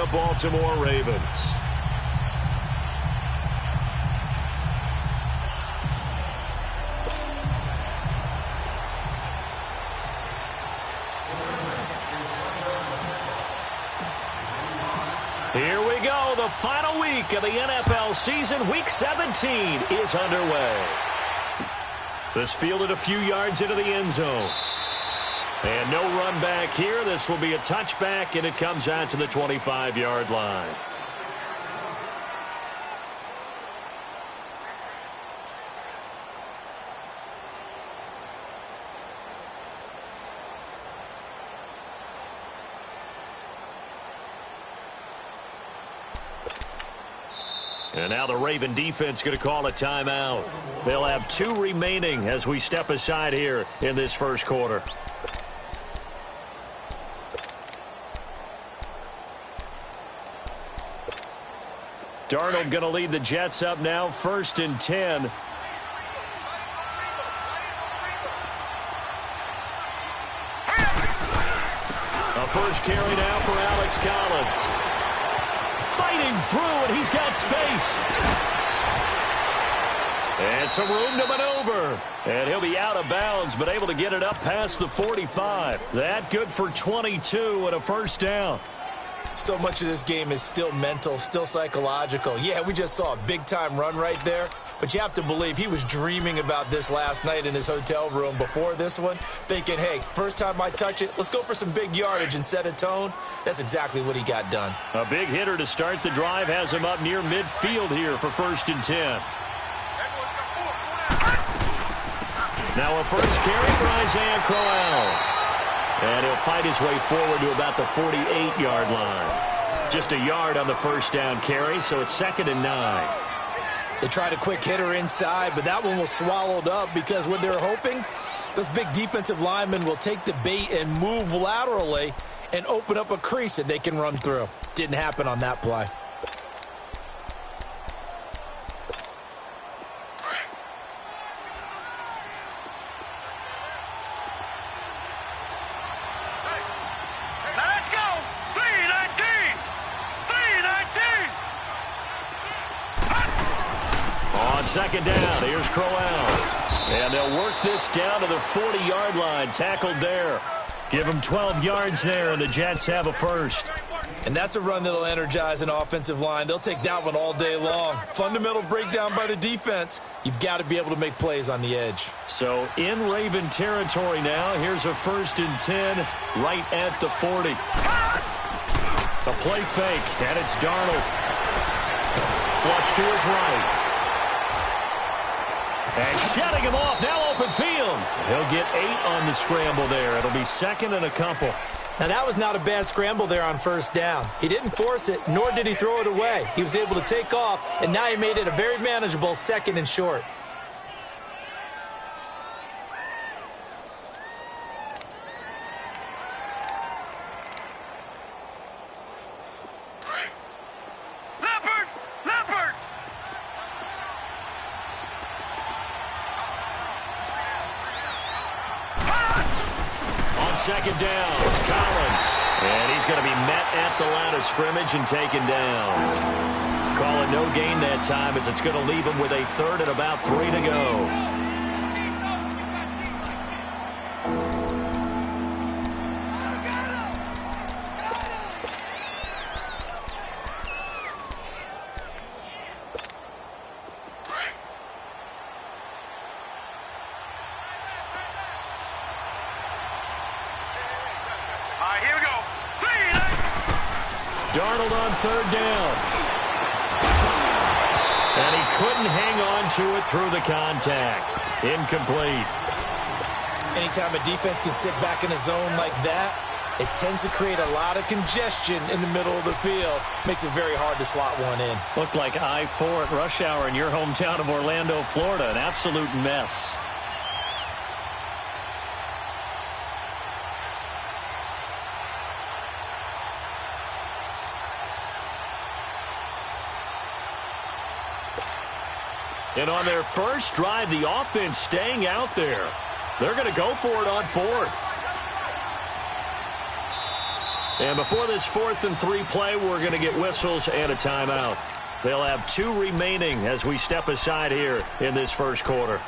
the Baltimore Ravens. Here we go. The final week of the NFL season. Week 17 is underway. This fielded a few yards into the end zone. And no run back here. This will be a touchback, and it comes out to the 25-yard line. And now the Raven defense going to call a timeout. They'll have 2 remaining as we step aside here in this first quarter. Darnold going to lead the Jets up now, 1st and 10. A first carry now for Alex Collins. Fighting through, and he's got space. And some room to maneuver. And he'll be out of bounds, but able to get it up past the 45. That good for 22 and a first down. So much of this game is still mental, still psychological. Yeah, we just saw a big-time run right there, but you have to believe he was dreaming about this last night in his hotel room before this one, thinking, hey, first time I touch it, let's go for some big yardage and set a tone. That's exactly what he got done. A big hitter to start the drive has him up near midfield here for 1st and 10. Now a first carry for Isaiah Crowell. And he'll fight his way forward to about the 48-yard line. Just a yard on the first down carry, so it's 2nd and 9. They tried a quick hitter inside, but that one was swallowed up because what they're hoping, those big defensive linemen will take the bait and move laterally and open up a crease that they can run through. Didn't happen on that play. Second down, here's Crowell. And they'll work this down to the 40-yard line, tackled there. Give them 12 yards there, and the Jets have a first. And that's a run that'll energize an offensive line. They'll take that one all day long. Fundamental breakdown by the defense. You've got to be able to make plays on the edge. So in Raven territory now, here's a 1st and 10 right at the 40. A play fake, and it's Darnold. Flush to his right. And shutting him off, now open field. He'll get 8 on the scramble there. It'll be 2nd and a couple. Now, that was not a bad scramble there on first down. He didn't force it, nor did he throw it away. He was able to take off, and now he made it a very manageable 2nd and short. Second down, Collins. And he's going to be met at the line of scrimmage and taken down. Calling no gain that time as it's going to leave him with a 3rd and about 3 to go. Darnold on 3rd down. And he couldn't hang on to it through the contact. Incomplete. Anytime a defense can sit back in a zone like that, it tends to create a lot of congestion in the middle of the field. Makes it very hard to slot one in. Looked like I-4 at rush hour in your hometown of Orlando, Florida. An absolute mess. And on their first drive, the offense staying out there. They're going to go for it on 4th. And before this 4th and 3 play, we're going to get whistles and a timeout. They'll have 2 remaining as we step aside here in this first quarter.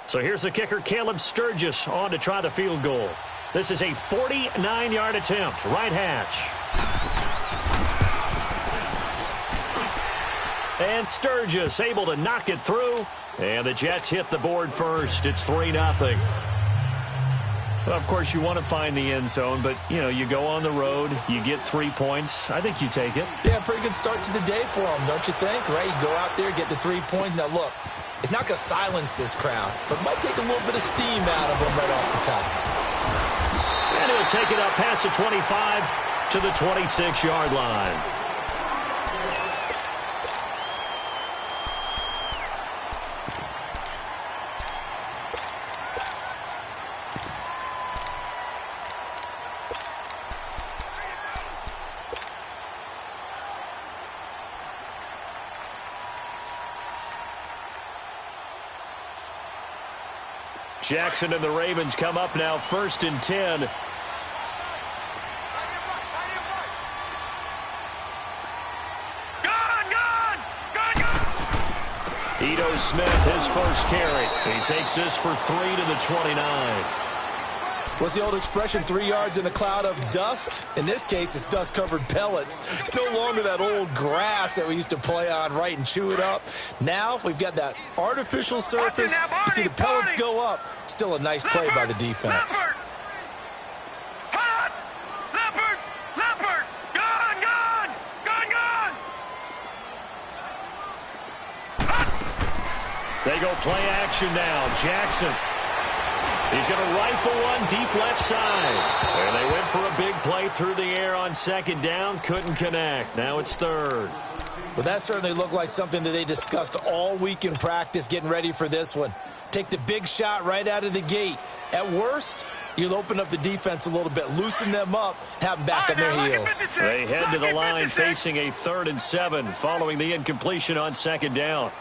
So here's the kicker, Caleb Sturgis, on to try the field goal. This is a 49-yard attempt, right hash. And Sturgis able to knock it through. And the Jets hit the board first. It's 3-0. Well, of course, you want to find the end zone, but, you know, you go on the road, you get 3 points. I think you take it. Yeah, pretty good start to the day for them, don't you think? Right? You go out there, get the 3 points. Now, look, it's not going to silence this crowd, but it might take a little bit of steam out of them right off the top. And he'll take it up past the 25 to the 26-yard line. Jackson and the Ravens come up now, 1st and 10. Ito Smith, his first carry. He takes this for 3 to the 29. What's the old expression, 3 yards in a cloud of dust? In this case, it's dust-covered pellets. It's no longer that old grass that we used to play on, right, and chew it up. Now we've got that artificial surface. You see the pellets go up. Still a nice play by the defense. They go play action now. Jackson. He's going to rifle one deep left side. And they went for a big play through the air on 2nd down. Couldn't connect. Now it's 3rd. Well, that certainly looked like something that they discussed all week in practice, getting ready for this one. Take the big shot right out of the gate. At worst, you'll open up the defense a little bit, loosen them up, have them back on their heels. They head to the line facing a 3rd and 7 following the incompletion on 2nd down.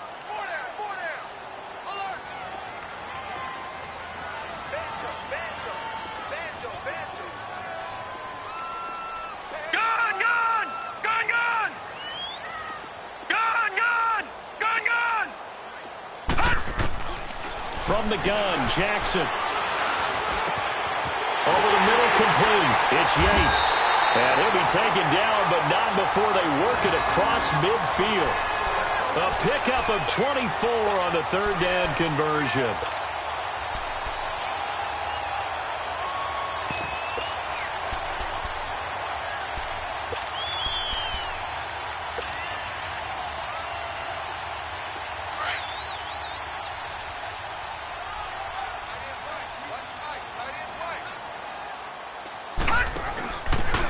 From the gun, Jackson. Over the middle, complete. It's Yates. And he'll be taken down, but not before they work it across midfield. A pickup of 24 on the 3rd down conversion.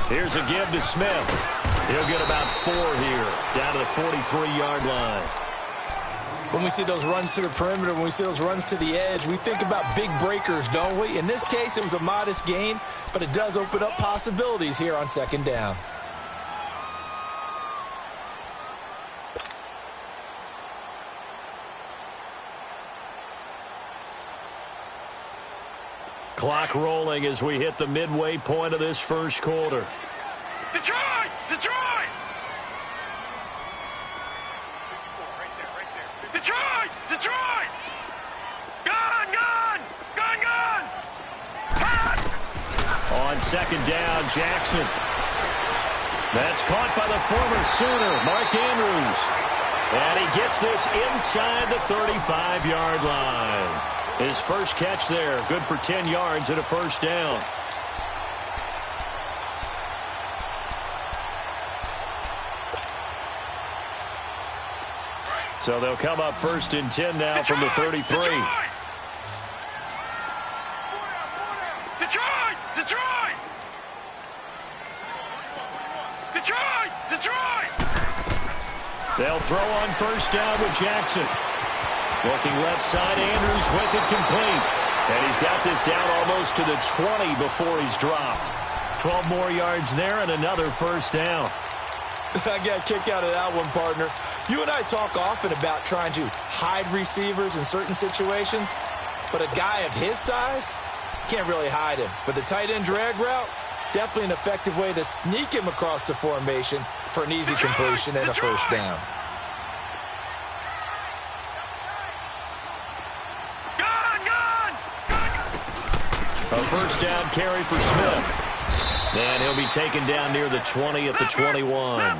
Here's a give to Smith. He'll get about 4 here, down to the 43-yard line. When we see those runs to the perimeter, when we see those runs to the edge, we think about big breakers, don't we? In this case, it was a modest gain, but it does open up possibilities here on 2nd down. Clock rolling as we hit the midway point of this first quarter. Detroit! Detroit! Detroit! Detroit! Gun! Gun! Gun! Gun! Pass! On 2nd down, Jackson. That's caught by the former Sooner, Mark Andrews. And he gets this inside the 35-yard line. His first catch there, good for 10 yards and a 1st down. So they'll come up 1st and 10 now from the 33. Detroit! Detroit! Detroit! Detroit! Detroit! They'll throw on 1st down with Jackson. Working left side, Andrews with it complete. And he's got this down almost to the 20 before he's dropped. 12 more yards there and another first down. I got a kick out of that one, partner. You and I talk often about trying to hide receivers in certain situations, but a guy of his size can't really hide him. But the tight end drag route, definitely an effective way to sneak him across the formation for an easy completion and a first down. A first down carry for Smith. And he'll be taken down near the 20 at the 21.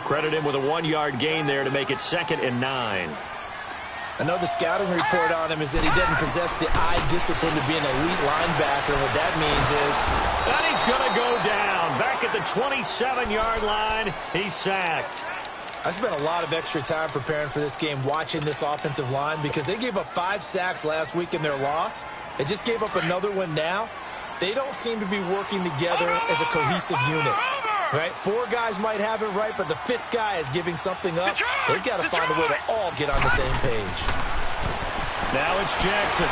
Credit him with a 1-yard gain there to make it 2nd and 9. Another scouting report on him is that he doesn't possess the eye discipline to be an elite linebacker. What that means is... And he's going to go down. Back at the 27-yard line, he's sacked. I spent a lot of extra time preparing for this game watching this offensive line because they gave up 5 sacks last week in their loss. They just gave up another one now. They don't seem to be working together as a cohesive unit. Right? 4 guys might have it right, but the 5th guy is giving something up. They've got to find a way to all get on the same page. Now it's Jackson.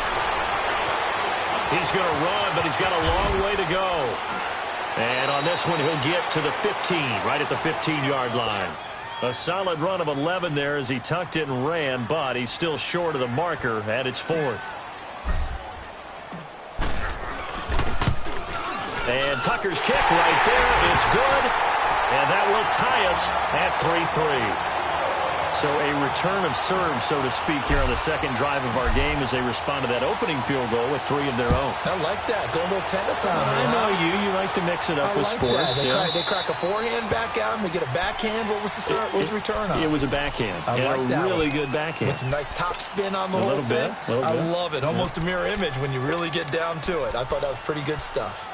He's going to run, but he's got a long way to go. And on this one, he'll get to the 15, right at the 15-yard line. A solid run of 11 there as he tucked it and ran, but he's still short of the marker at its 4th. And Tucker's kick right there. It's good. And that will tie us at 3-3. So a return of serve, so to speak, here on the second drive of our game as they respond to that opening field goal with 3 of their own. I like that. Go a little tennis on me. I know you. You like to mix it up with sports. They crack a forehand back out and they get a backhand. What was the return on? It was a backhand. I like that. Really good backhand. With some nice top spin on the whole thing. I love it. Almost a mirror image when you really get down to it. I thought that was pretty good stuff.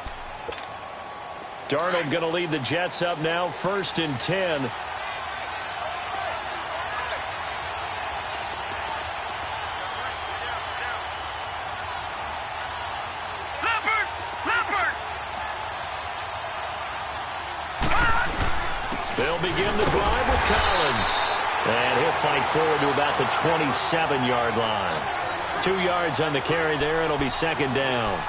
Darnold going to lead the Jets up now, 1st and 10. They'll begin the drive with Collins. And he'll fight forward to about the 27-yard line. 2 yards on the carry there. It'll be 2nd down.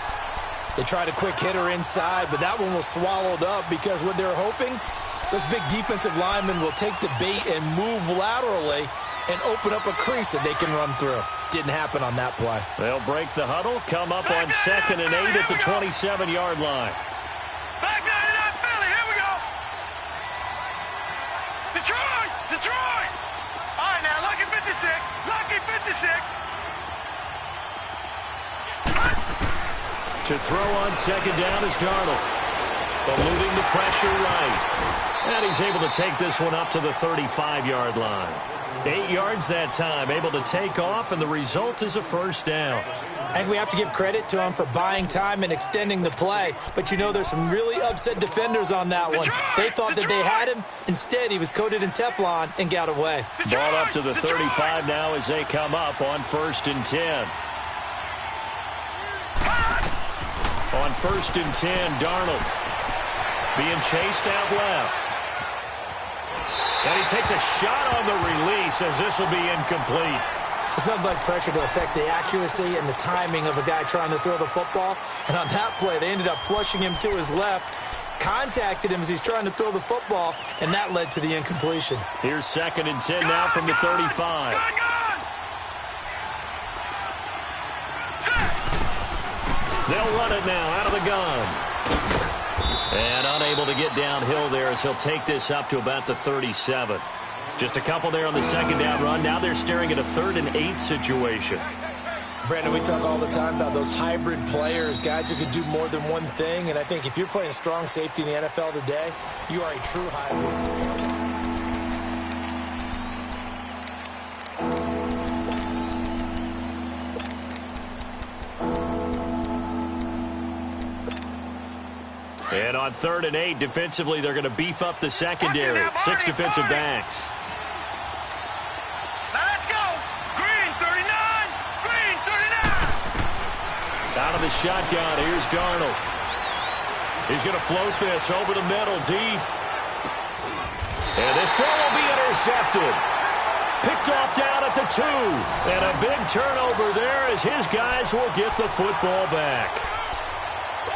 They tried a quick hitter inside, but that one was swallowed up because what they're hoping, those big defensive linemen will take the bait and move laterally and open up a crease that they can run through. Didn't happen on that play. They'll break the huddle, come up on 2nd and 8 at the 27-yard line. Back 99 Philly, here we go. Detroit, Detroit. All right, now, lucky 56, lucky 56. To throw on 2nd down is Darnold. Eluding the pressure right. And he's able to take this one up to the 35-yard line. 8 yards that time, able to take off, and the result is a first down. And we have to give credit to him for buying time and extending the play. But you know, there's some really upset defenders on that one. They thought that they had him. Instead, he was coated in Teflon and got away. Ball up to the 35 now as they come up on 1st and 10. On 1st and 10, Darnold being chased out left. And he takes a shot on the release as this will be incomplete. There's nothing like pressure to affect the accuracy and the timing of a guy trying to throw the football. And on that play, they ended up flushing him to his left, contacted him as he's trying to throw the football, and that led to the incompletion. Here's 2nd and 10 now from the 35. They'll run it now out of the gun. And unable to get downhill there as he'll take this up to about the 37. Just a couple there on the 2nd down run. Now they're staring at a 3rd and 8 situation. Brandon, we talk all the time about those hybrid players, guys who can do more than one thing. And I think if you're playing strong safety in the NFL today, you are a true hybrid. And on 3rd and 8, defensively, they're going to beef up the secondary. 6 defensive backs. Now let's go. Green 39. Green 39. Out of the shotgun, here's Darnold. He's going to float this over the middle, deep. And this throw will be intercepted. Picked off down at the 2. And a big turnover there as his guys will get the football back.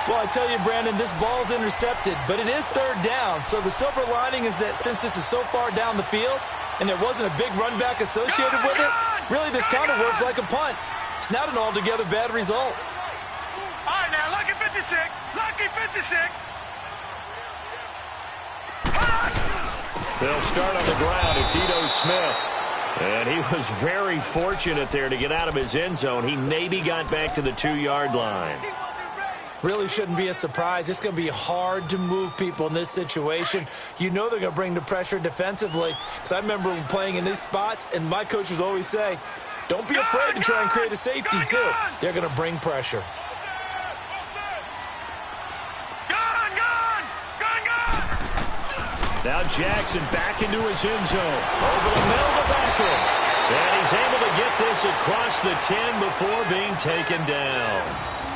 Well, I tell you, Brandon, this ball's intercepted, but it is third down. So the silver lining is that since this is so far down the field and there wasn't a big run back associated with it, really this kind of works like a punt. It's not an altogether bad result. All right, now, lucky 56. Lucky 56. They'll start on the ground. It's Ito Smith. And he was very fortunate there to get out of his end zone. He maybe got back to the 2-yard line. Really shouldn't be a surprise. It's going to be hard to move people in this situation. You know they're going to bring the pressure defensively. Because I remember playing in these spots, and my coach would always say, don't be afraid to try and create a safety, too. They're going to bring pressure. Now Jackson back into his end zone. Over the middle to Beckham. And he's able to get this across the 10 before being taken down.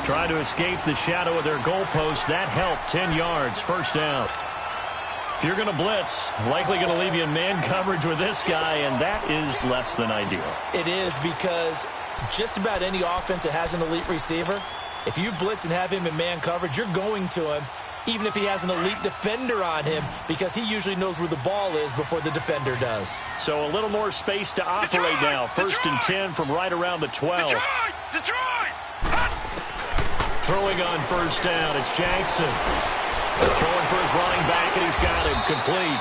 Trying to escape the shadow of their goalpost. That helped. 10 yards. First down. If you're going to blitz, likely going to leave you in man coverage with this guy, and that is less than ideal. It is, because just about any offense that has an elite receiver, if you blitz and have him in man coverage, you're going to him, even if he has an elite defender on him, because he usually knows where the ball is before the defender does. So a little more space to operate now. First and 10 from right around the 12. Detroit! Throwing on first down, it's Jackson. Throwing for his running back, and he's got him complete.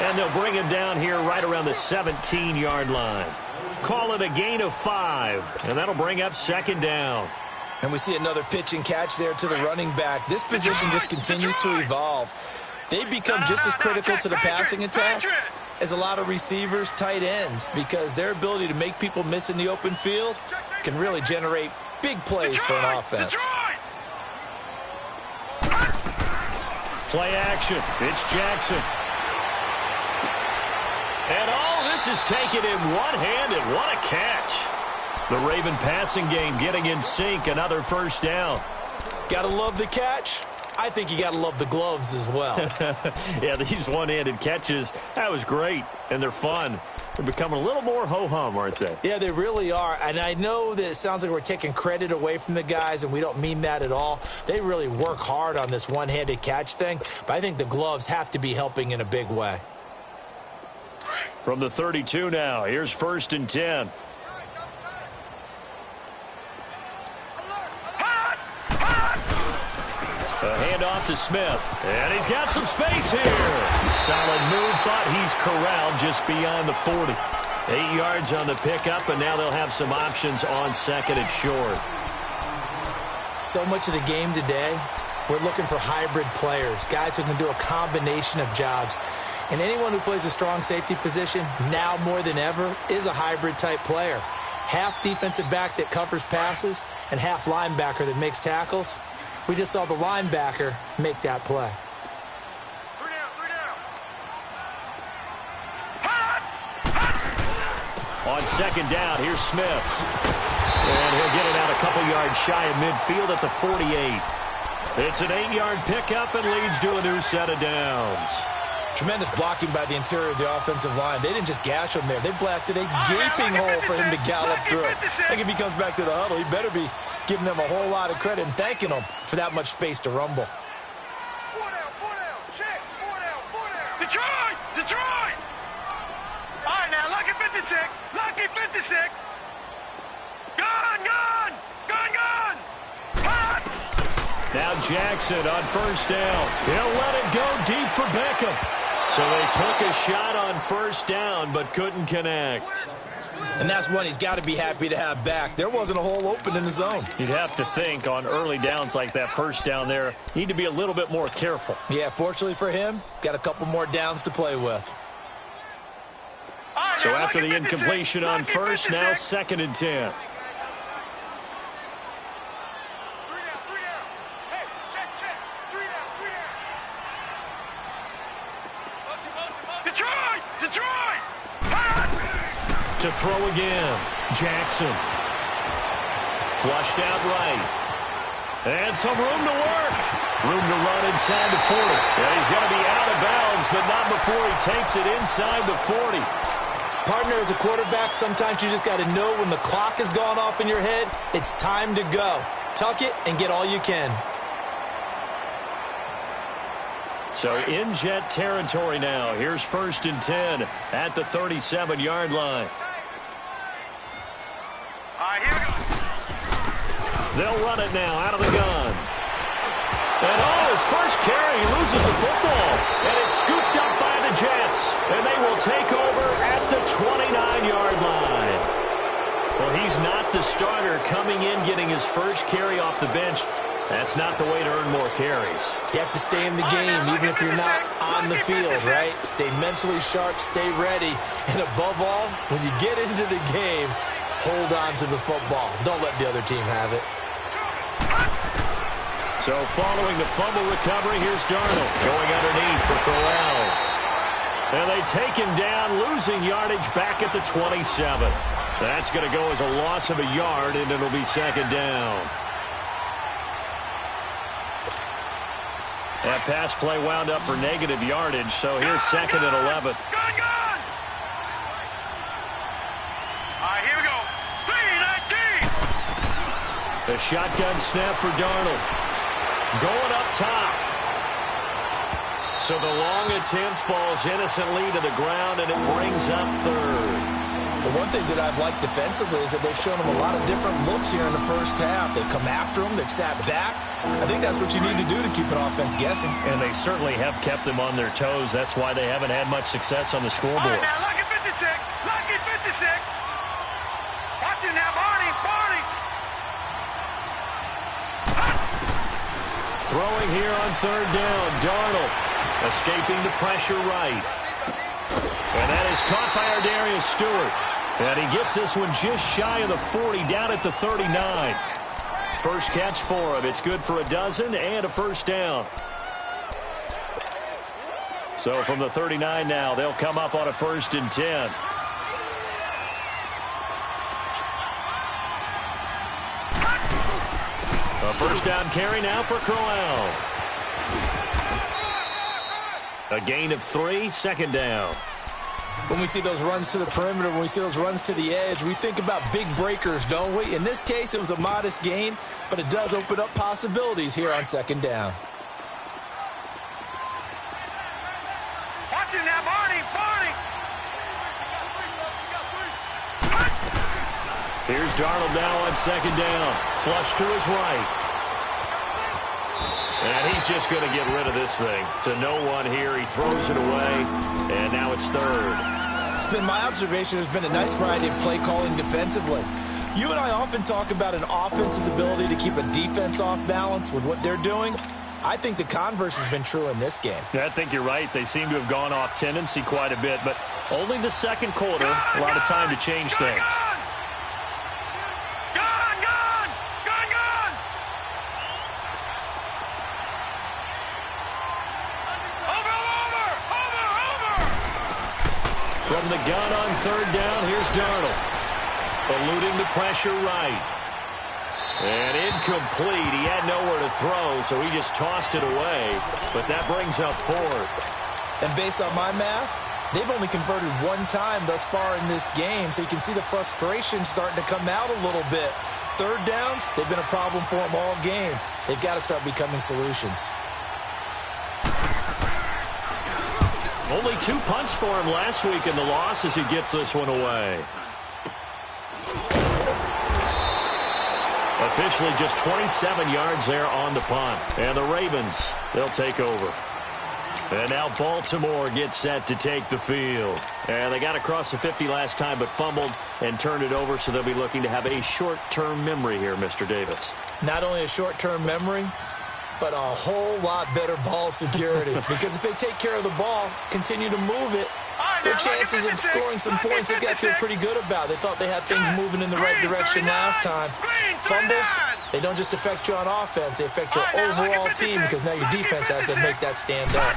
And they'll bring him down here right around the 17-yard line. Call it a gain of 5, and that'll bring up second down. And we see another pitch and catch there to the running back. This position just continues to evolve. They've become just as critical to the passing attack as a lot of receivers, tight ends, because their ability to make people miss in the open field can really generate big plays for an offense. Play action. It's Jackson. And all this is taken in one-handed. What a catch. The Raven passing game getting in sync. Another first down. Gotta love the catch. I think you gotta love the gloves as well. Yeah, these one-handed catches, that was great. And they're fun. They're becoming a little more ho-hum, aren't they? Yeah, they really are. And I know that it sounds like we're taking credit away from the guys, and we don't mean that at all. They really work hard on this one-handed catch thing, but I think the gloves have to be helping in a big way. From the 32 now, here's first and 10. A handoff to Smith. And he's got some space here. Solid move, but he's corralled just beyond the 40. 8 yards on the pickup, and now they'll have some options on second and short. So much of the game today, we're looking for hybrid players, guys who can do a combination of jobs. And anyone who plays a strong safety position, now more than ever, is a hybrid-type player. Half defensive back that covers passes and half linebacker that makes tackles. We just saw the linebacker make that play. 3 down. On second down, here's Smith. And he'll get it out a couple yards shy of midfield at the 48. It's an 8-yard pickup and leads to a new set of downs. Tremendous blocking by the interior of the offensive line. They didn't just gash him there. They blasted a gaping hole for him to gallop through. I think if he comes back to the huddle, he better be giving them a whole lot of credit and thanking them for that much space to rumble. 4 down. Check. 4 down. Detroit! All right, now, lucky 56. Lucky 56. Gun! Now Jackson on first down. He'll let it go deep for Beckham. So they took a shot on first down, but couldn't connect. And that's one he's got to be happy to have back. There wasn't a hole open in the zone. You'd have to think on early downs like that first down there, you need to be a little bit more careful. Yeah, fortunately for him, got a couple more downs to play with. Right, So now, after the 56. incompletion on first, 56. now second and 10. 3 down. Hey, check. 3 down. Detroit! To throw again, Jackson. Flushed out right. And some room to work. Room to run inside the 40. And he's going to be out of bounds, but not before he takes it inside the 40. Partner, as a quarterback, sometimes you just got to know when the clock has gone off in your head, it's time to go. Tuck it and get all you can. So in Jet territory now. Here's 1st and 10 at the 37-yard line. All right, here we go. They'll run it now out of the gun. And his first carry, he loses the football. And it's scooped up by the Jets. And they will take over at the 29-yard line. Well, he's not the starter coming in, getting his first carry off the bench. That's not the way to earn more carries. You have to stay in the game, even if you're not on the field, right? Stay mentally sharp, stay ready. And above all, when you get into the game, hold on to the football. Don't let the other team have it. So following the fumble recovery, here's Darnold going underneath for Corral. And they take him down, losing yardage back at the 27. That's going to go as a loss of a yard, and it'll be 2nd down. That pass play wound up for negative yardage, so here's 2nd and 11. Gun! All right, here we go. 3-19. The shotgun snap for Darnold. Going up top. So the long attempt falls innocently to the ground, and it brings up 3rd. The one thing that I've liked defensively is that they've shown them a lot of different looks here in the first half. They've come after them. They've sat back. I think that's what you need to do to keep an offense guessing. And they certainly have kept them on their toes. That's why they haven't had much success on the scoreboard. All right, now, lucky 56. Lucky 56. Watch it now, Barney. Throwing here on 3rd down. Darnold escaping the pressure right. And that is caught by Ardarius Stewart. And he gets this one just shy of the 40, down at the 39. First catch for him. It's good for a dozen and a 1st down. So from the 39 now, they'll come up on a 1st and 10. A 1st down carry now for Corral. A gain of 3, 2nd down. When we see those runs to the perimeter, when we see those runs to the edge, we think about big breakers, don't we? In this case, it was a modest gain, but it does open up possibilities here on 2nd down. Watch it now, Barney. Here's Darnold now on 2nd down. Flush to his right. And he's just going to get rid of this thing. To no one here. He throws it away. And now it's 3rd. It's been my observation there's been a nice variety of play calling defensively. You and I often talk about an offense's ability to keep a defense off balance with what they're doing. I think the converse has been true in this game. Yeah, I think you're right. They seem to have gone off tendency quite a bit, but only the 2nd quarter, a lot of time to change things. From the gun on 3rd down, here's Darnold. Eluding the pressure right. And incomplete. He had nowhere to throw, so he just tossed it away. But that brings up 4th. And based on my math, they've only converted 1 time thus far in this game, so you can see the frustration starting to come out a little bit. 3rd downs, they've been a problem for them all game. They've got to start becoming solutions. Only 2 punts for him last week in the loss as he gets this one away. Officially just 27 yards there on the punt. And the Ravens, they'll take over. And now Baltimore gets set to take the field. And they got across the 50 last time but fumbled and turned it over, so they'll be looking to have a short-term memory here, Mr. Davis. Not only a short-term memory, but a whole lot better ball security. Because if they take care of the ball, continue to move it, their chances of scoring some points, they've got to feel pretty good about. They thought they had things moving in the right direction last time. Fumbles, they don't just affect you on offense, they affect your overall team because now your defense has to make that stand up.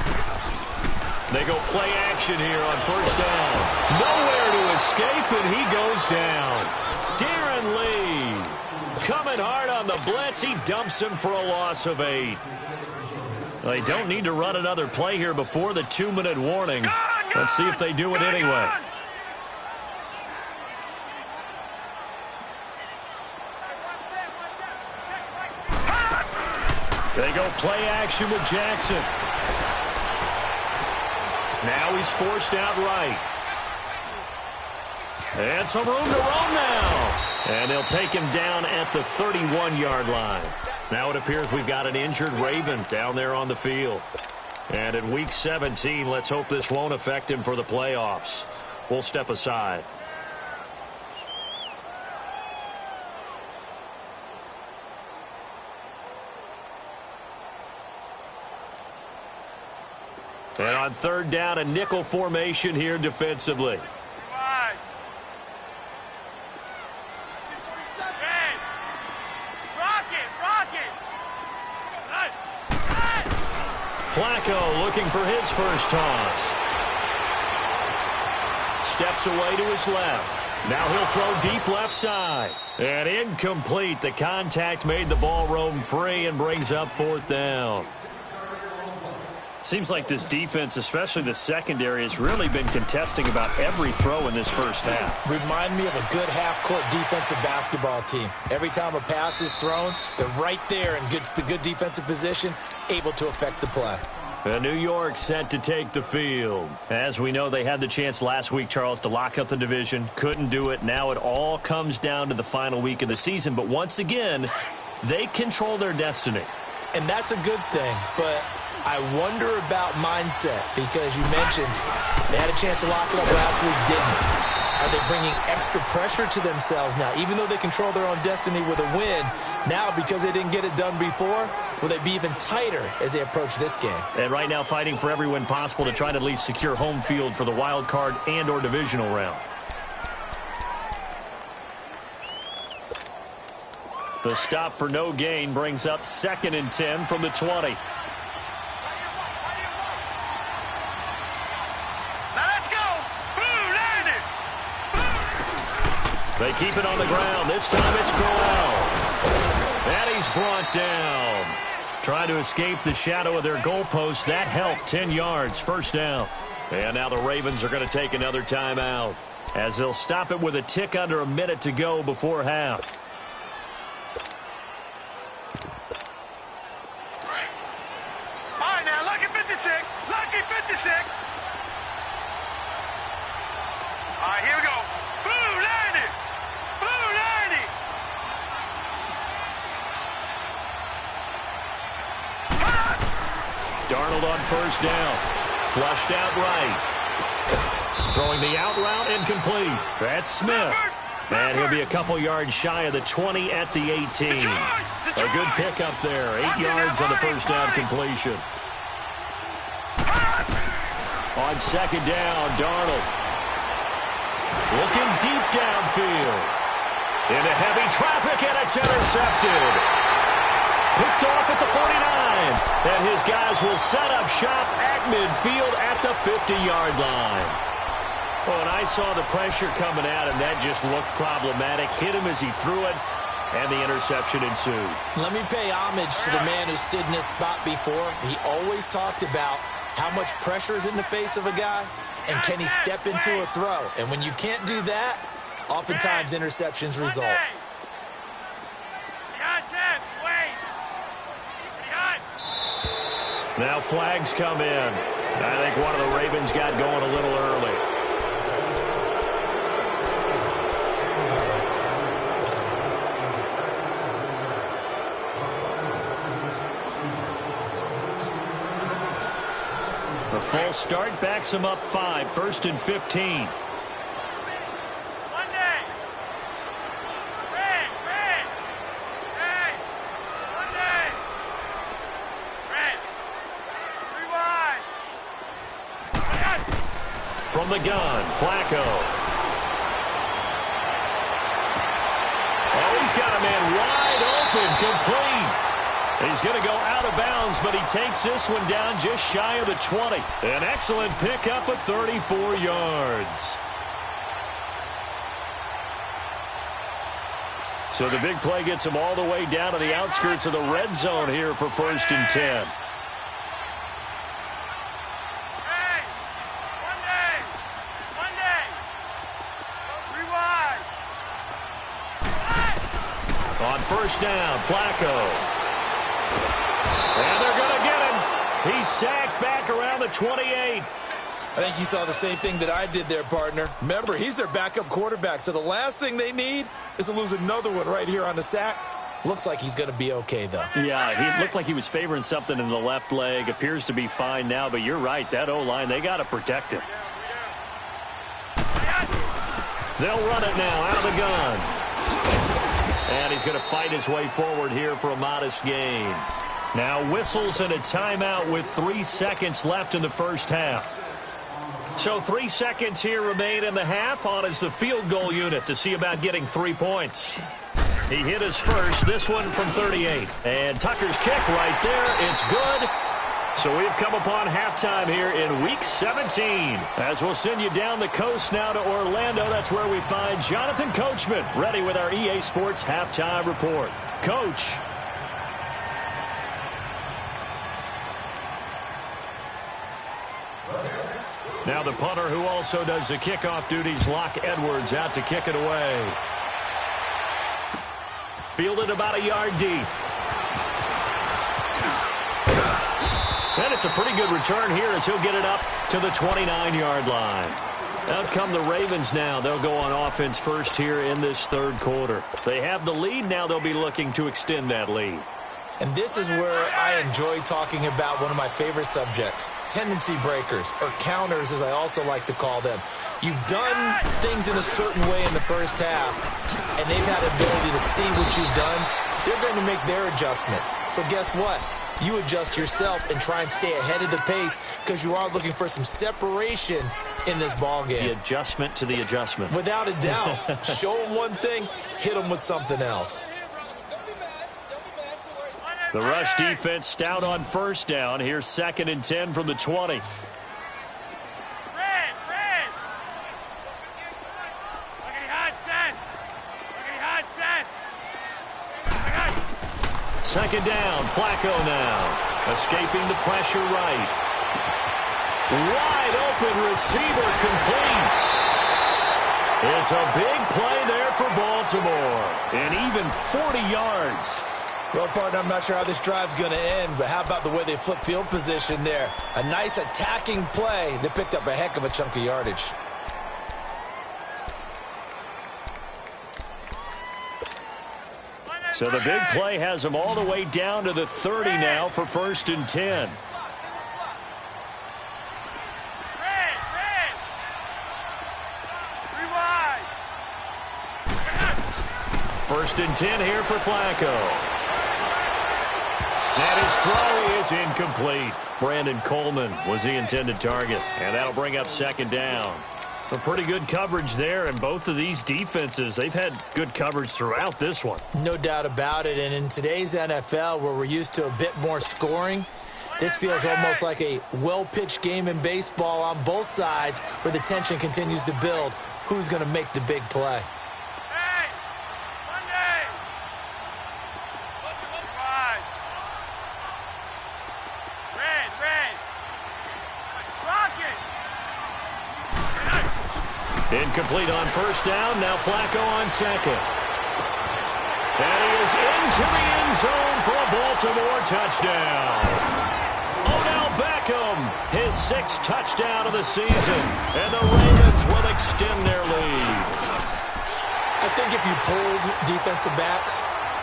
They go play action here on 1st down. Nowhere to escape, and he goes down. Darren Lee coming hard on the blitz. He dumps him for a loss of 8. They don't need to run another play here before the 2-minute warning. Let's see if they do it anyway. They go play action with Jackson. Now he's forced out right. And some room to roam now. And they'll take him down at the 31-yard line. Now it appears we've got an injured Raven down there on the field. And in Week 17, let's hope this won't affect him for the playoffs. We'll step aside. And on third down, a nickel formation here defensively. Flacco looking for his first toss. Steps away to his left. Now he'll throw deep left side. And incomplete. The contact made the ball roam free and brings up fourth down. Seems like this defense, especially the secondary, has really been contesting about every throw in this first half. Remind me of a good half-court defensive basketball team. Every time a pass is thrown, they're right there in good defensive position, able to affect the play. New York set to take the field. As we know, they had the chance last week, Charles, to lock up the division. Couldn't do it. Now it all comes down to the final week of the season. But once again, they control their destiny. And that's a good thing, but I wonder about mindset, because you mentioned they had a chance to lock it up last week, didn't. Are they bringing extra pressure to themselves now? Even though they control their own destiny with a win, now because they didn't get it done before, will they be even tighter as they approach this game? And right now fighting for every win possible to try to at least secure home field for the wild card and or divisional round. The stop for no gain brings up 2nd and 10 from the 20. They keep it on the ground. This time it's Corral. And he's brought down. Trying to escape the shadow of their goalpost. That helped. 10 yards. First down. And now the Ravens are going to take another timeout, as they'll stop it with a tick under a minute to go before half. All right, now, lucky 56. Lucky 56. All right, here we go. Blue 90. Blue 90. Darnold on first down. Flushed out right. Throwing the out route incomplete. That's Smith. And he'll be a couple yards shy of the 20 at the 18. A good pickup there. 8 yards on the first down completion. On second down, Darnold. Looking deep downfield. Into heavy traffic, and it's intercepted. Picked off at the 49. And his guys will set up shop at midfield at the 50-yard line. Oh, and I saw the pressure coming at him. That just looked problematic. Hit him as he threw it, and the interception ensued. Let me pay homage to the man who stood in this spot before. He always talked about how much pressure is in the face of a guy, and can he step into a throw? And when you can't do that, oftentimes interceptions result. Now flags come in. I think one of the Ravens got going a little early. The false start backs him up 5, 1st and 15. From the gun, Flacco. Oh, he's got a man wide open, complete. He's going to go out of bounds, but he takes this one down just shy of the 20. An excellent pickup of 34 yards. So the big play gets him all the way down to the outskirts of the red zone here for 1st and 10. On first down, Flacco. And they're going to get him. He's sacked back around the 28. I think you saw the same thing that I did there, partner. Remember, he's their backup quarterback, so the last thing they need is to lose another one right here on the sack. Looks like he's going to be okay, though. Yeah, he looked like he was favoring something in the left leg. Appears to be fine now, but you're right. That O-line, they got to protect him. They'll run it now out of the gun. And he's going to fight his way forward here for a modest gain. Now whistles and a timeout with 3 seconds left in the first half. So 3 seconds here remain in the half. On is the field goal unit to see about getting 3 points. He hit his first, this one from 38. And Tucker's kick right there, it's good. So we've come upon halftime here in Week 17. As we'll send you down the coast now to Orlando, that's where we find Jonathan Coachman, ready with our EA Sports Halftime Report. Coach. Now the punter who also does the kickoff duties, Locke Edwards, out to kick it away. Fielded about a yard deep. And it's a pretty good return here as he'll get it up to the 29-yard line. Out come the Ravens now. They'll go on offense first here in this third quarter. They have the lead. Now they'll be looking to extend that lead. And this is where I enjoy talking about one of my favorite subjects, tendency breakers, or counters as I also like to call them. You've done things in a certain way in the first half, and they've had the ability to see what you've done. They're going to make their adjustments. So guess what? You adjust yourself and try and stay ahead of the pace because you are looking for some separation in this ball game. The adjustment to the adjustment. Without a doubt. Show them one thing, hit them with something else. The rush defense stout on first down. Here's 2nd and 10 from the 20. Second down, Flacco now. Escaping the pressure right. Wide open receiver complete. It's a big play there for Baltimore. And even 40 yards. Well, partner, I'm not sure how this drive's going to end, but how about the way they flip field position there? A nice attacking play. They picked up a heck of a chunk of yardage. So the big play has them all the way down to the 30 now for 1st and 10. First and 10 here for Flacco. And his throw is incomplete. Brandon Coleman was the intended target. And that'll bring up 2nd down. A pretty good coverage there, and both of these defenses, they've had good coverage throughout this one. No doubt about it, and in today's NFL, where we're used to a bit more scoring, this feels almost like a well-pitched game in baseball on both sides where the tension continues to build. Who's going to make the big play? Incomplete on first down. Now Flacco on 2nd. And he is into the end zone for a Baltimore touchdown. Odell Beckham, his 6th touchdown of the season. And the Ravens will extend their lead. I think if you pulled defensive backs,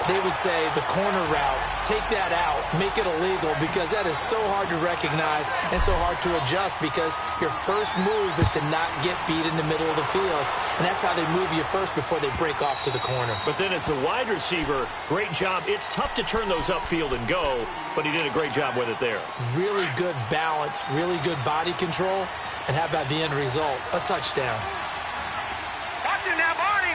they would say the corner route, take that out, make it illegal, because that is so hard to recognize and so hard to adjust because your first move is to not get beat in the middle of the field. And that's how they move you first before they break off to the corner. But then as the wide receiver, great job. It's tough to turn those upfield and go, but he did a great job with it there. Really good balance, really good body control. And how about the end result? A touchdown. Watch it now, Barney!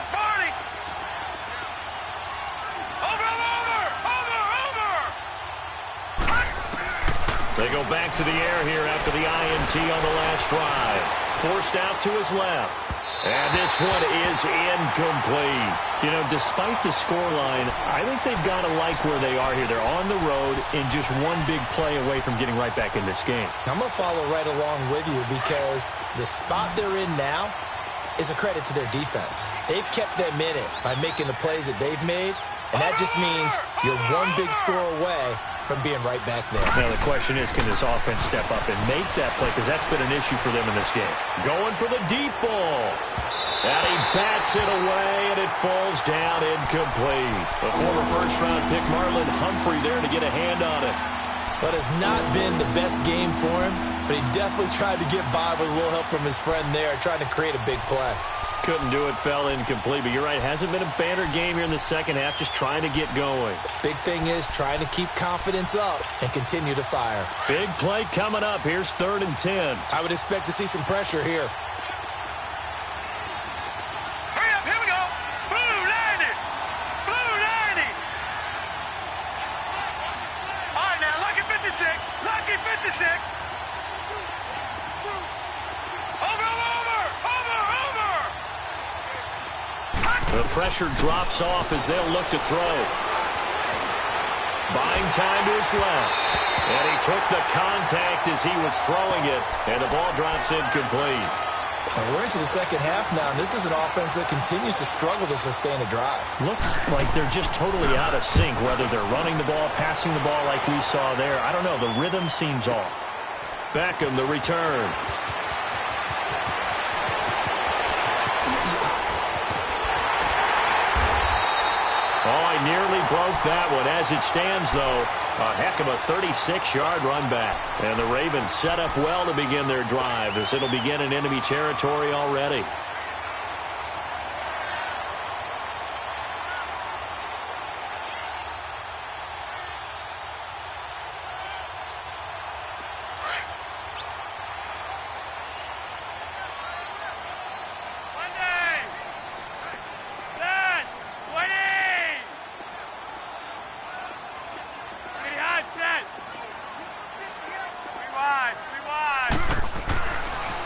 They go back to the air here after the INT on the last drive. Forced out to his left. And this one is incomplete. You know, despite the scoreline, I think they've got to like where they are here. They're on the road and just one big play away from getting right back in this game. I'm going to follow right along with you because the spot they're in now is a credit to their defense. They've kept them in it by making the plays that they've made, And that just means you're one big score away from being right back there. Now the question is, can this offense step up and make that play? Because that's been an issue for them in this game. Going for the deep ball. And he bats it away, and it falls down incomplete. The former first-round pick Marlon Humphrey there to get a hand on it. But it's not been the best game for him, but he definitely tried to get by with a little help from his friend there, trying to create a big play. Couldn't do it, fell incomplete. But you're right, hasn't been a banner game here in the second half, just trying to get going. Big thing is trying to keep confidence up and continue to fire. Big play coming up. Here's 3rd and 10. I would expect to see some pressure here. Hurry up, here we go. Blue 90. Blue 90. All right, now, lucky 56. Lucky 56. The pressure drops off as they'll look to throw. Buying time to his left. And he took the contact as he was throwing it. And the ball drops incomplete. And we're into the second half now, and this is an offense that continues to struggle to sustain a drive. Looks like they're just totally out of sync, whether they're running the ball, passing the ball like we saw there. I don't know. The rhythm seems off. Beckham, the return. Oh, I nearly broke that one. As it stands, though, a heck of a 36-yard run back. And the Ravens set up well to begin their drive as it'll begin in enemy territory already.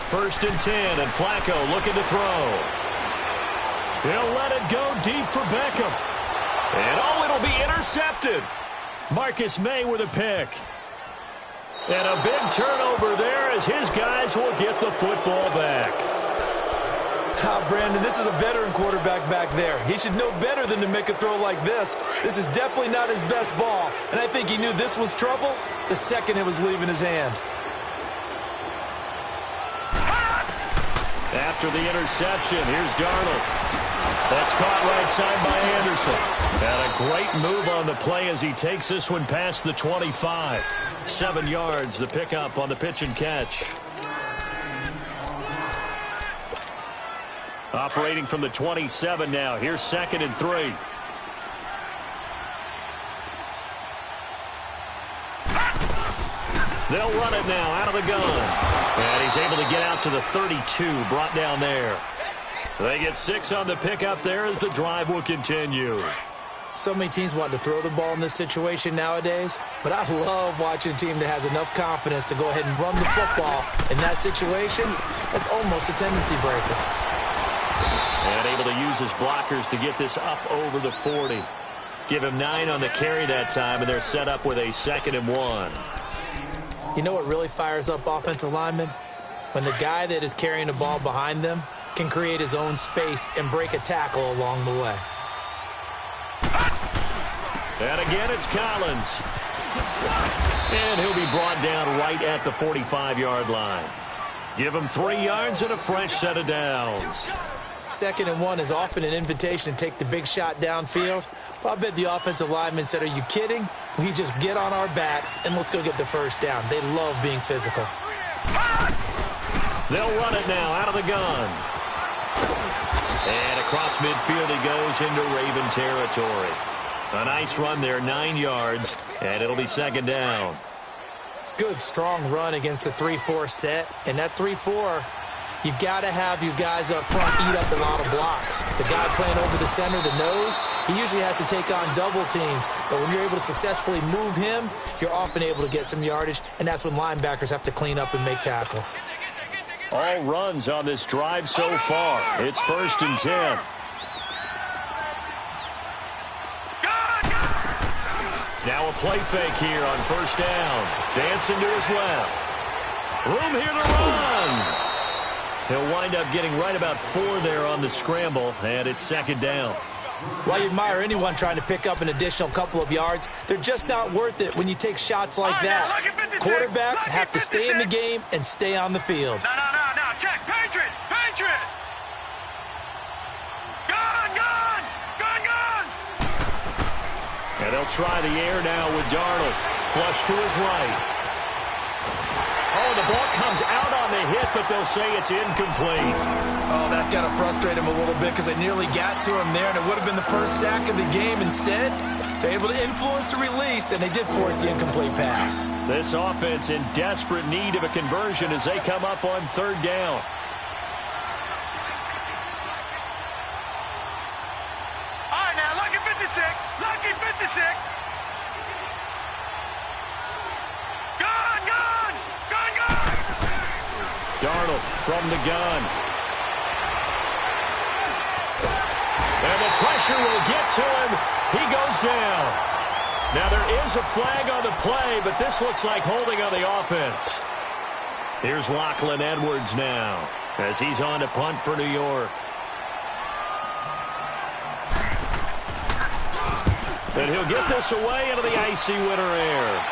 First and 10, and Flacco looking to throw. He'll let it go deep for Beckham. And oh, it'll be intercepted. Marcus May with a pick. And a big turnover there as his guys will get the football back. Brandon, this is a veteran quarterback back there. He should know better than to make a throw like this. This is definitely not his best ball, and I think he knew this was trouble the second it was leaving his hand. After the interception, here's Darnold. That's caught right side by Anderson. And a great move on the play as he takes this one past the 25. 7 yards, the pickup on the pitch and catch. Operating from the 27 now. Here's 2nd and 3. They'll run it now out of the gun. And he's able to get out to the 32, brought down there. They get 6 on the pickup there as the drive will continue. So many teams want to throw the ball in this situation nowadays, but I love watching a team that has enough confidence to go ahead and run the football. In that situation, that's almost a tendency breaker. And able to use his blockers to get this up over the 40. Give him 9 on the carry that time, and they're set up with a 2nd and 1. You know what really fires up offensive linemen? When the guy that is carrying the ball behind them can create his own space and break a tackle along the way. And again, it's Collins. And he'll be brought down right at the 45-yard line. Give him 3 yards and a fresh set of downs. 2nd and 1 is often an invitation to take the big shot downfield. But I bet the offensive lineman said, are you kidding? We just get on our backs and let's go get the first down. They love being physical. They'll run it now out of the gun. And across midfield he goes into Raven territory. A nice run there, 9 yards, and it'll be 2nd down. Good, strong run against the 3-4 set. And that 3-4, you've got to have your guys up front eat up a lot of blocks. The guy playing over the center, the nose, he usually has to take on double teams. But when you're able to successfully move him, you're often able to get some yardage, and that's when linebackers have to clean up and make tackles. All runs on this drive so far. It's 1st and 10. Now a play fake here on 1st down. Dancing to his left. Room here to run. He'll wind up getting right about 4 there on the scramble, and it's 2nd down. While you admire anyone trying to pick up an additional couple of yards, they're just not worth it when you take shots like that. Quarterbacks have to stay in the game and stay on the field. No. Check. Patriot. Gone. And they'll try the air now with Darnold. Flush to his right. Oh, the ball comes out on the hit, but they'll say it's incomplete. Oh, that's got to frustrate him a little bit because they nearly got to him there, and it would have been the first sack of the game. Instead, they're able to influence the release, and they did force the incomplete pass. This offense in desperate need of a conversion as they come up on third down. All right, now, lucky 56. Darnold from the gun. And the pressure will get to him. He goes down. Now there is a flag on the play, but this looks like holding on the offense. Here's Lachlan Edwards now as he's on to punt for New York. And he'll get this away into the icy winter air.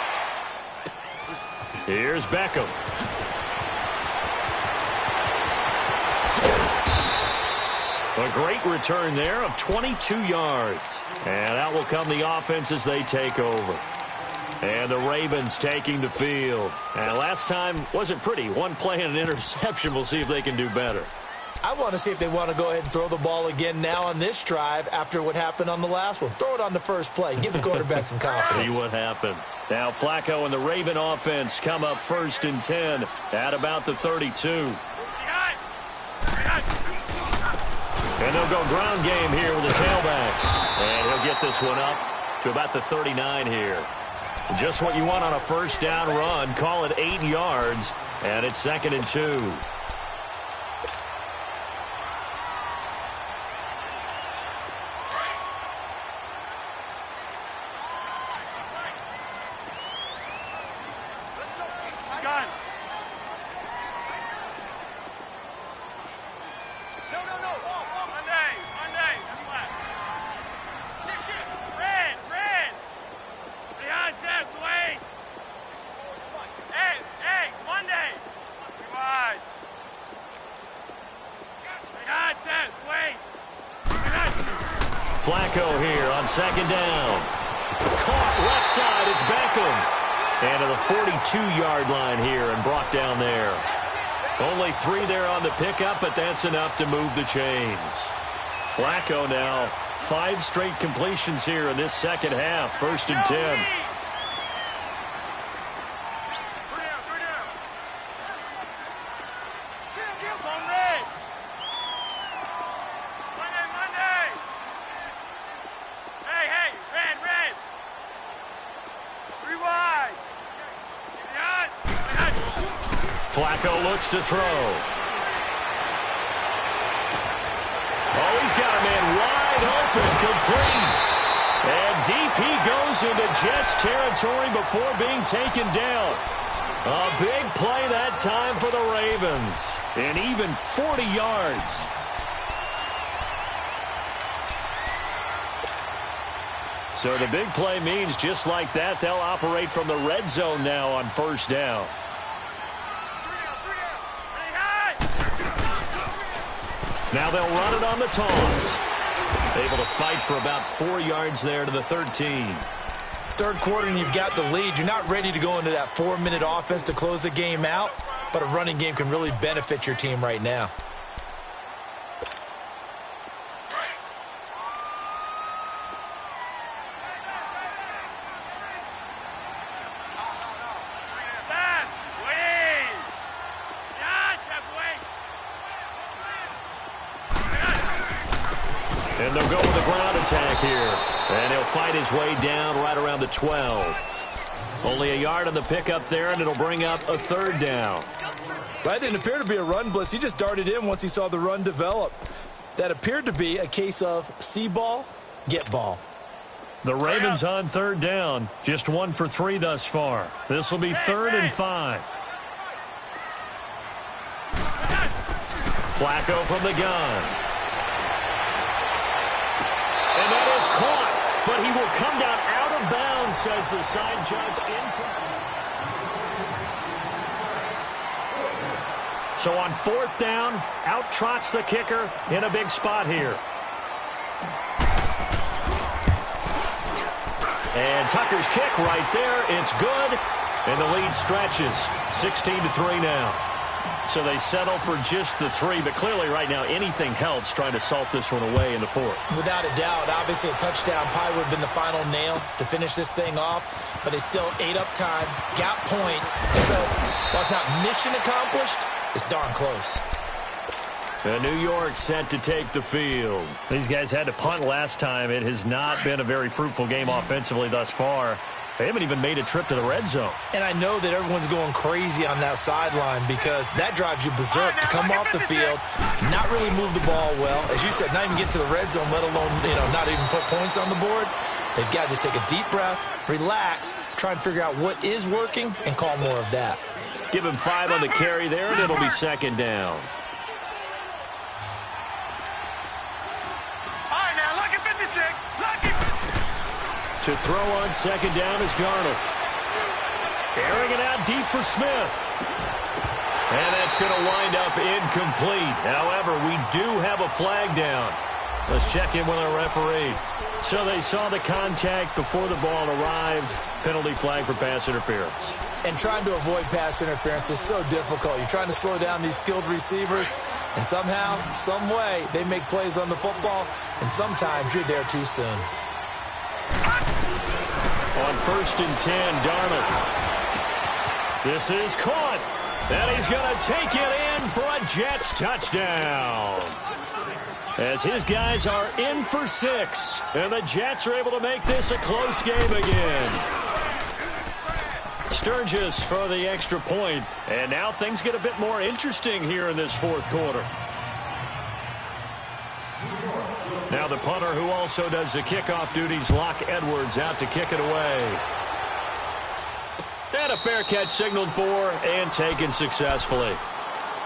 Here's Beckham. A great return there of 22 yards. And out will come the offense as they take over. And the Ravens taking the field. And last time wasn't pretty. One play and an interception. We'll see if they can do better. I want to see if they want to go ahead and throw the ball again now on this drive after what happened on the last one. Throw it on the first play. Give the quarterback some confidence. See what happens. Now Flacco and the Raven offense come up 1st and 10 at about the 32. And they'll go ground game here with the tailback. And he'll get this one up to about the 39 here. Just what you want on a first down run. Call it 8 yards. And it's 2nd and 2. Flacco here on 2nd down. Caught left side. It's Beckham. And to the 42-yard line here and brought down there. Only 3 there on the pickup, but that's enough to move the chains. Flacco now 5 straight completions here in this second half. 1st and 10. Flacco looks to throw. Oh, he's got a man wide open, complete. And deep he goes into Jets territory before being taken down. A big play that time for the Ravens. And even 40 yards. So the big play means just like that, they'll operate from the red zone now on 1st down. Now they'll run it on the toss. Able to fight for about 4 yards there to the 13. Third quarter and you've got the lead. You're not ready to go into that 4-minute offense to close the game out, but a running game can really benefit your team right now. And they'll go with the ground attack here. And he'll fight his way down right around the 12. Only a yard on the pickup there, and it'll bring up a 3rd down. That didn't appear to be a run blitz. He just darted in once he saw the run develop. That appeared to be a case of see ball, get ball. The Ravens on 3rd down. Just 1 for 3 thus far. This will be 3rd and 5. Flacco from the gun. And that is caught, but he will come down out of bounds, says the side judge. So on 4th down, out trots the kicker in a big spot here. And Tucker's kick right there. It's good. And the lead stretches. 16-3 now. So they settle for just the 3. But clearly right now anything helps trying to salt this one away in the 4th. Without a doubt. Obviously a touchdown probably would have been the final nail to finish this thing off. But they still ate up time. Got points. So while it's not mission accomplished, it's darn close. And New York set to take the field. These guys had to punt last time. It has not been a very fruitful game offensively thus far. They haven't even made a trip to the red zone. And I know that everyone's going crazy on that sideline because that drives you berserk to come off the field, not really move the ball well. As you said, not even get to the red zone, let alone, not even put points on the board. They've got to just take a deep breath, relax, try and figure out what is working, and call more of that. Give him 5 on the carry there, and it'll be 2nd down. To throw on 2nd down is Darnold. Airing it out deep for Smith. And that's going to wind up incomplete. However, we do have a flag down. Let's check in with our referee. So they saw the contact before the ball arrived. Penalty flag for pass interference. And trying to avoid pass interference is so difficult. You're trying to slow down these skilled receivers, and somehow, some way, they make plays on the football, and sometimes you're there too soon. On 1st and 10, Darnold. This is caught. And he's going to take it in for a Jets touchdown. As his guys are in for 6. And the Jets are able to make this a close game again. Sturgis for the extra point. And now things get a bit more interesting here in this 4th quarter. Now the punter who also does the kickoff duties, Locke Edwards, out to kick it away. And a fair catch signaled for and taken successfully.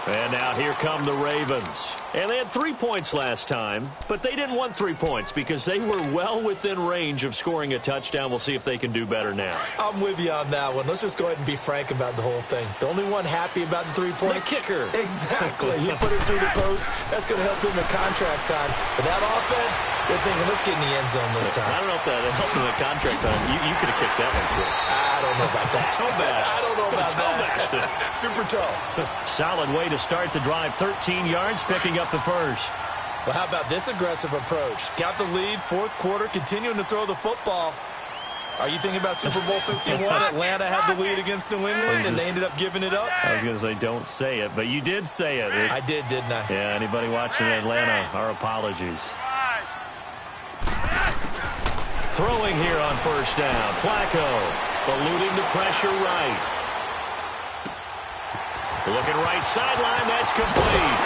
And now here come the Ravens. And they had 3 points last time, but they didn't want 3 points because they were well within range of scoring a touchdown. We'll see if they can do better now. I'm with you on that one. Let's just go ahead and be frank about the whole thing. The only one happy about the 3-point? The kicker. Exactly. He put it through the post. That's going to help him in contract time. But that offense, they're thinking, let's get in the end zone this time. I don't know if that helps him in contract time. You could have kicked that one through. I don't know about that. Toe bash. I don't know about that. Super toe. Solid way to start the drive. 13 yards, picking up the first. Well, how about this aggressive approach? Got the lead, 4th quarter, continuing to throw the football. Are you thinking about Super Bowl 51? Atlanta had the lead against New England, and they ended up giving it up? I was going to say, don't say it, but you did say it. I did, didn't I? Yeah, anybody watching Atlanta, our apologies. Throwing here on 1st down. Flacco eluding the pressure right. Looking right sideline, that's complete.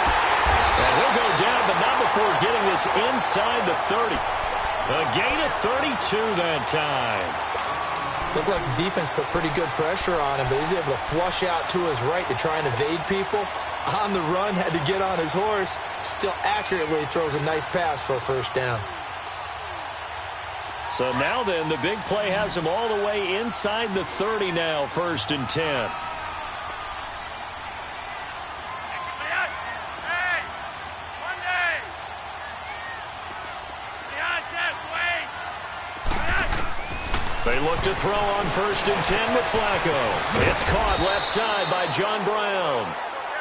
And he'll go down, but not before getting this inside the 30. A gain of 32 that time. Looked like the defense put pretty good pressure on him, but he's able to flush out to his right to try and evade people. On the run, had to get on his horse. Still accurately throws a nice pass for a 1st down. So now then, the big play has him all the way inside the 30 now, 1st and 10. They look to throw on 1st and 10 with Flacco. It's caught left side by John Brown.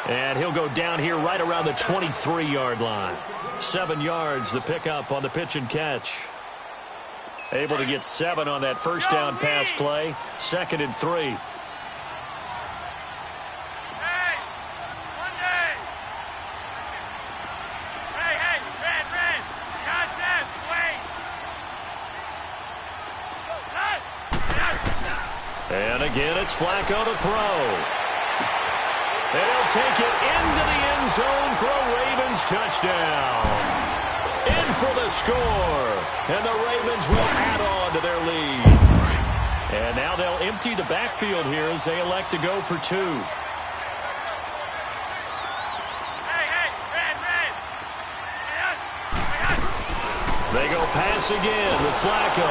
And he'll go down here right around the 23-yard line. 7 yards, the pickup on the pitch and catch. Able to get 7 on that 1st down pass play. 2nd and 3. And again, it's Flacco to throw. And he'll take it into the end zone for a Ravens touchdown. In for the score. And the Ravens will add on to their lead. And now they'll empty the backfield here as they elect to go for 2. They go pass again with Flacco.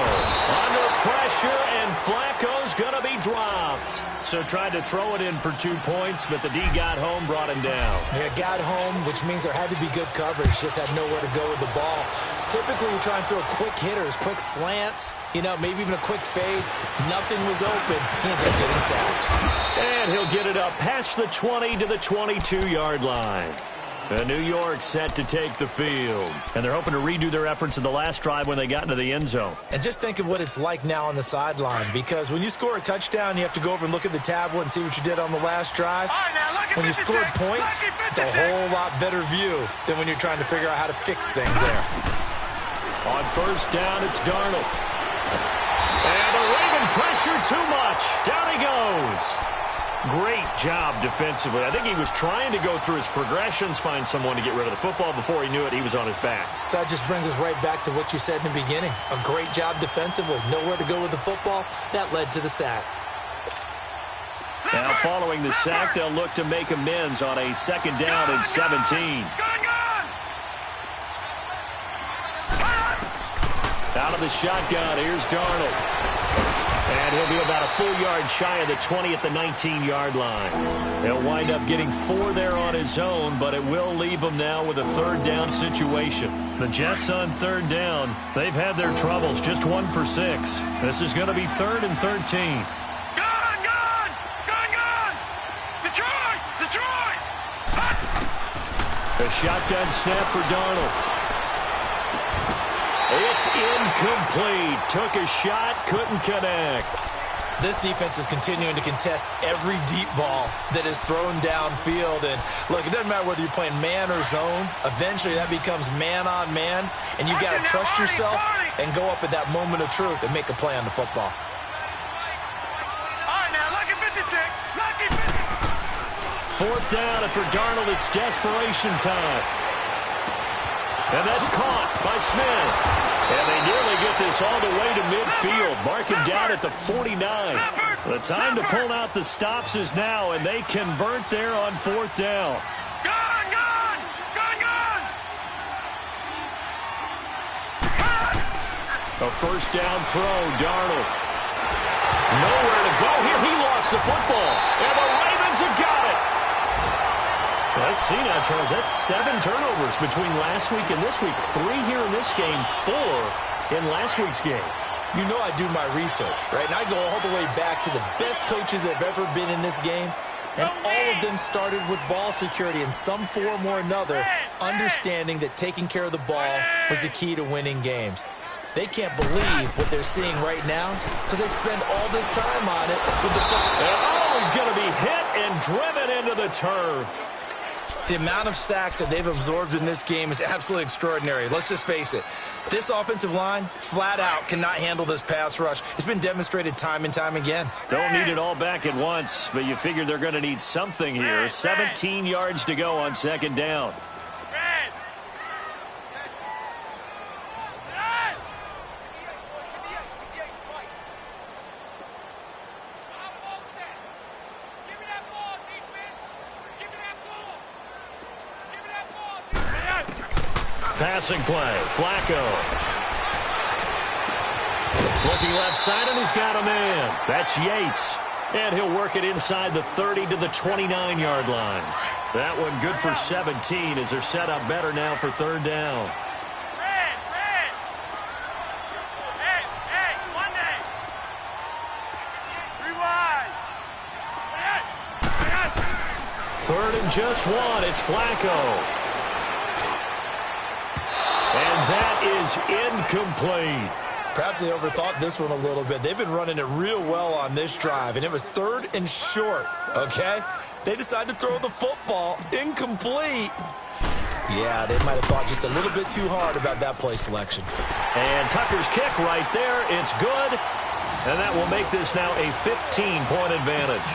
Under pressure, and Flacco's going to be dropped. So tried to throw it in for 2 points, but the D got home, brought him down. Yeah, got home, which means there had to be good coverage. Just had nowhere to go with the ball. Typically, you try and throw quick hitters, quick slants, maybe even a quick fade. Nothing was open. He ends up getting sacked. And he'll get it up past the 20 to the 22-yard line. New York set to take the field. And they're hoping to redo their efforts in the last drive when they got into the end zone. And just think of what it's like now on the sideline, because when you score a touchdown, you have to go over and look at the tablet and see what you did on the last drive. When you scored points, it's a whole lot better view than when you're trying to figure out how to fix things there. On first down, it's Darnold. And the Raven pressure too much. Down he goes. Great job defensively. I think he was trying to go through his progressions, find someone to get rid of the football. Before he knew it, he was on his back. So that just brings us right back to what you said in the beginning. A great job defensively. Nowhere to go with the football. That led to the sack. Now following the sack, they'll look to make amends on a second down and 17. Out of the shotgun, here's Darnold. And he'll be about a full yard shy of the 20 at the 19-yard line. He'll wind up getting 4 there on his own, but it will leave him now with a third down situation. The Jets on third down. They've had their troubles, just 1 for 6. This is going to be 3rd and 13. Gone! Detroit! A shotgun snap for Darnold. It's incomplete. Took a shot, couldn't connect. This defense is continuing to contest every deep ball that is thrown downfield. And look, it doesn't matter whether you're playing man or zone. Eventually that becomes man on man. And you've got to trust yourself and go up at that moment of truth and make a play on the football. All right, now, lucky 56. Lucky 56. 4th down, and for Darnold, it's desperation time. And that's caught by Smith. And they nearly get this all the way to midfield. Mark him down at the 49. The time to pull out the stops is now, and they convert there on 4th down. Gone! A first down throw, Darnold. Nowhere to go here. He lost the football. And the Ravens have got it. Let's see now, Charles. That's 7 turnovers between last week and this week. 3 here in this game, 4 in last week's game. You know I do my research, right? And I go all the way back to the best coaches that have ever been in this game. And all of them started with ball security in some form or another, understanding that taking care of the ball was the key to winning games. They can't believe what they're seeing right now because they spend all this time on it with the football. Oh, he's going to be hit and driven into the turf. The amount of sacks that they've absorbed in this game is absolutely extraordinary. Let's just face it. This offensive line, flat out, cannot handle this pass rush. It's been demonstrated time and time again. Don't need it all back at once, but you figure they're going to need something here. 17 yards to go on 2nd down. Passing play, Flacco. Looking left side, and he's got a man. That's Yates. And he'll work it inside the 30 to the 29-yard line. That one good for 17 as they're set up better now for 3rd down. One day. 3 wide. 3rd and just 1. It's Flacco. And that is incomplete. Perhaps they overthought this one a little bit. They've been running it real well on this drive, and it was 3rd and short, okay? They decided to throw the football incomplete. Yeah, they might have thought just a little bit too hard about that play selection. And Tucker's kick right there. It's good. And that will make this now a 15-point advantage.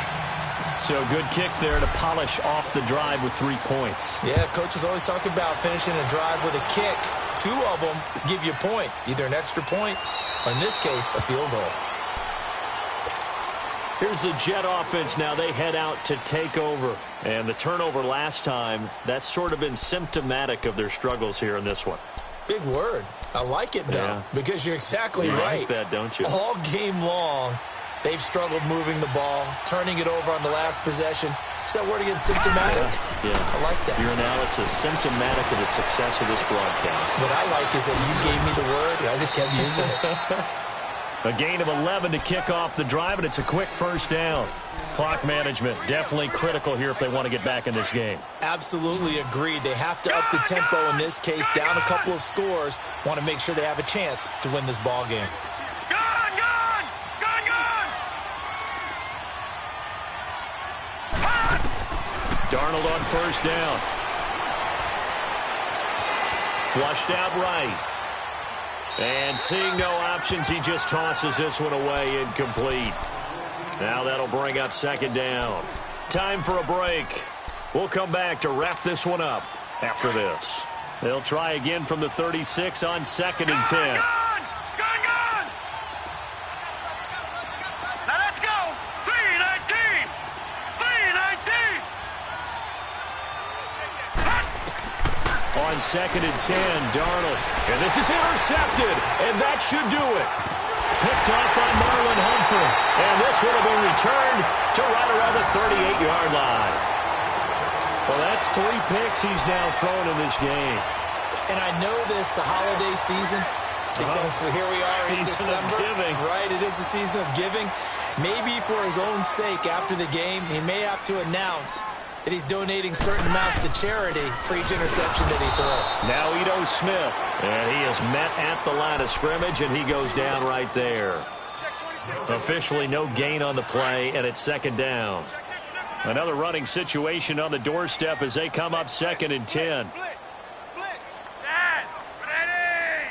So good kick there to polish off the drive with 3 points. Yeah, coaches always talk about finishing a drive with a kick. 2 of them give you points, either an extra point or, in this case, a field goal. Here's the Jet offense now. They head out to take over. And the turnover last time, that's sort of been symptomatic of their struggles here in this one. Big word. I like it, though, because you're exactly right. You like that, don't you? All game long, they've struggled moving the ball, turning it over on the last possession. Is that word again, symptomatic? Yeah. I like that. Your analysis, symptomatic of the success of this broadcast. What I like is that you gave me the word, and I just kept using it. A gain of 11 to kick off the drive, and it's a quick first down. Clock management, definitely critical here if they want to get back in this game. Absolutely agreed. They have to up the tempo in this case, down a couple of scores. Want to make sure they have a chance to win this ball game. Gone, gone! Gone, gone! Darnold on first down. Flushed out right. And seeing no options, he just tosses this one away, incomplete. Now that'll bring up second down. Time for a break. We'll come back to wrap this one up after this. They'll try again from the 36 on 2nd and 10. Gone, gone, gone! Now let's go! 3-19! 3-19! On 2nd and 10, Darnold. And this is intercepted, and that should do it. Picked off by Marlon Humphrey. And this one will be returned to right around the 38-yard line. Well, that's 3 picks he's now thrown in this game. And I know this, the holiday season, because here we are in Season December. of giving. Right, it is the season of giving. Maybe for his own sake after the game, he may have to announce that he's donating certain amounts to charity for each interception that he throws. Now Ito Smith, and he is met at the line of scrimmage, and he goes down right there. Officially no gain on the play, and it's second down. Another running situation on the doorstep as they come up 2nd and 10. Set! Ready!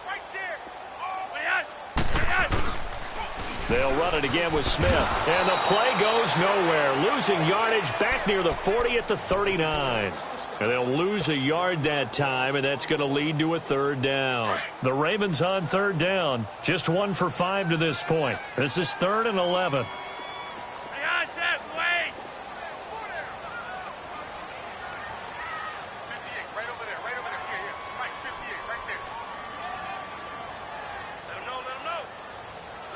Right there! They'll run it again with Smith. And the play goes nowhere. Losing yardage back near the 40 at the 39. And they'll lose a yard that time, and that's going to lead to a third down. The Ravens on third down. Just 1 for 5 to this point. This is 3rd and 11. Hang on, Seth, wait! 58, right over there, here. Right, 58, right there. Let him know, let him know.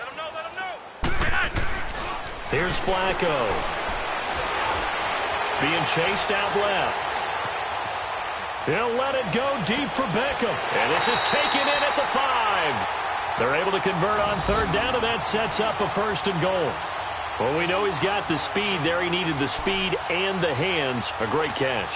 Let him know, let him know. Here's Flacco. Being chased out left. He'll let it go deep for Beckham. And this is taken in at the 5. They're able to convert on third down, and that sets up a 1st and goal. Well, we know he's got the speed there. He needed the speed and the hands. A great catch.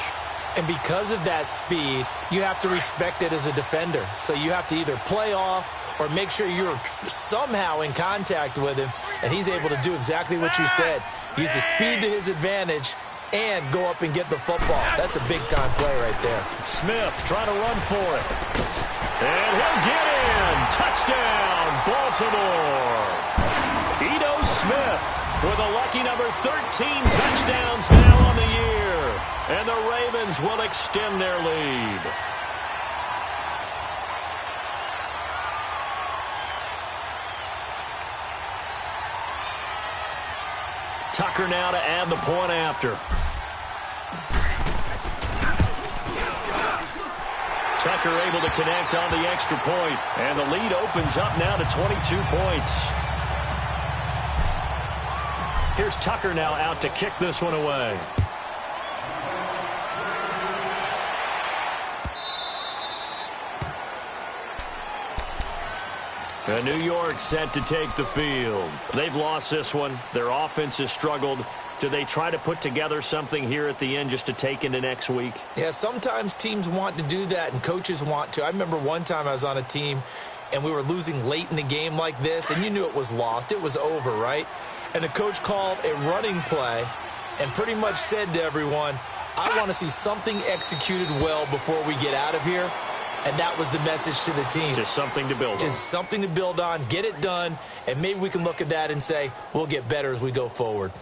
And because of that speed, you have to respect it as a defender. So you have to either play off or make sure you're somehow in contact with him, and he's able to do exactly what you said. Use the speed to his advantage and go up and get the football. That's a big-time play right there. Smith trying to run for it. And he'll get in. Touchdown, Baltimore. Ito Smith with a lucky number 13 touchdowns now on the year. And the Ravens will extend their lead. Tucker now to add the point after. Tucker able to connect on the extra point, and the lead opens up now to 22 points. Here's Tucker now out to kick this one away. New York set to take the field. They've lost this one. Their offense has struggled. Do they try to put together something here at the end just to take into next week? Yeah, sometimes teams want to do that and coaches want to. I remember one time I was on a team and we were losing late in the game like this, and you knew it was lost. It was over, right? And the coach called a running play and pretty much said to everyone, I want to see something executed well before we get out of here. And that was the message to the team. Just something to build on. Just something to build on, get it done, and maybe we can look at that and say, we'll get better as we go forward.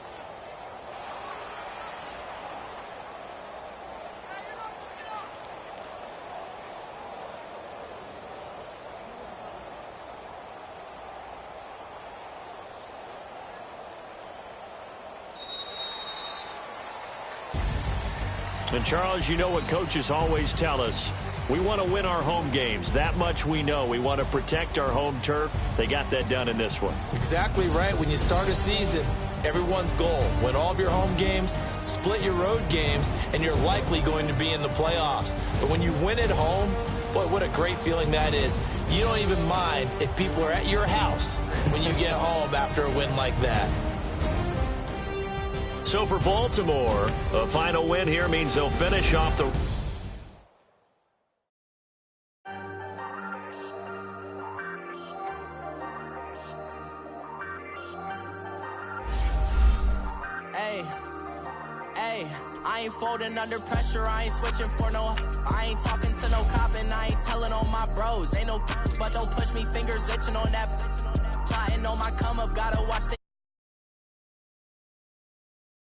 And, Charles, you know what coaches always tell us. We want to win our home games. That much we know. We want to protect our home turf. They got that done in this one. Exactly right. When you start a season, everyone's goal, win all of your home games, split your road games, and you're likely going to be in the playoffs. But when you win at home, boy, what a great feeling that is. You don't even mind if people are at your house when you get home after a win like that. So for Baltimore, a final win here means they'll finish off the... Hey, I ain't folding under pressure, I ain't switching for no. I ain't talking to no cop and I ain't telling on my bros. Ain't no but don't push me, fingers itching on that. Plotting on my come up, gotta watch the